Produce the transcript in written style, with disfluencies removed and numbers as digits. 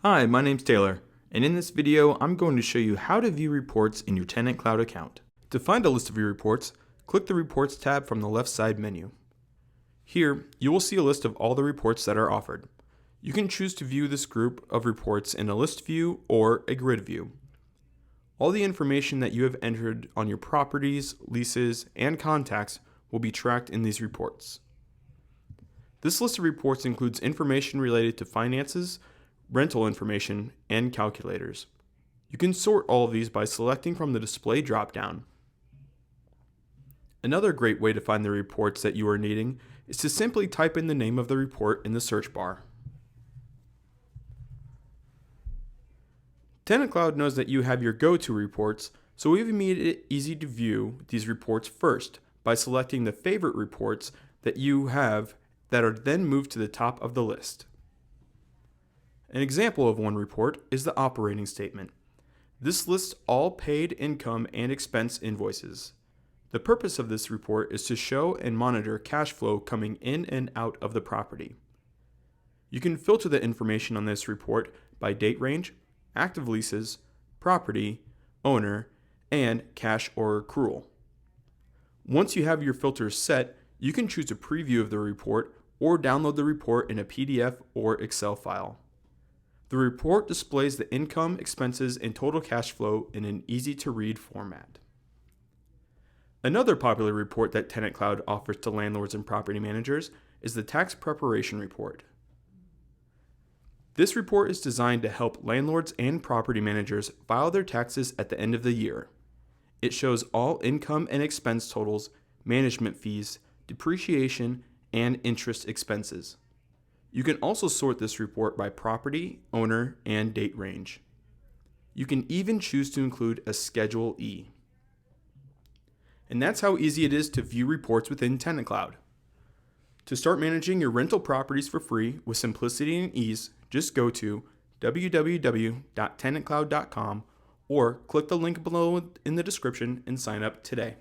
Hi, my name's Taylor, and in this video, I'm going to show you how to view reports in your TenantCloud account. To find a list of your reports, click the Reports tab from the left side menu. Here, you will see a list of all the reports that are offered. You can choose to view this group of reports in a list view or a grid view. All the information that you have entered on your properties, leases, and contacts will be tracked in these reports. This list of reports includes information related to finances, rental information, and calculators. You can sort all of these by selecting from the Display dropdown. Another great way to find the reports that you are needing is to simply type in the name of the report in the search bar. TenantCloud knows that you have your go-to reports, so we've made it easy to view these reports first by selecting the favorite reports that you have that are then moved to the top of the list. An example of one report is the operating statement. This lists all paid income and expense invoices. The purpose of this report is to show and monitor cash flow coming in and out of the property. You can filter the information on this report by date range, active leases, property, owner, and cash or accrual. Once you have your filters set, you can choose a preview of the report or download the report in a PDF or Excel file. The report displays the income, expenses, and total cash flow in an easy-to-read format. Another popular report that TenantCloud offers to landlords and property managers is the Tax Preparation Report. This report is designed to help landlords and property managers file their taxes at the end of the year. It shows all income and expense totals, management fees, depreciation, and interest expenses. You can also sort this report by property, owner, and date range. You can even choose to include a Schedule E. And that's how easy it is to view reports within TenantCloud. To start managing your rental properties for free with simplicity and ease, just go to www.tenantcloud.com or click the link below in the description and sign up today.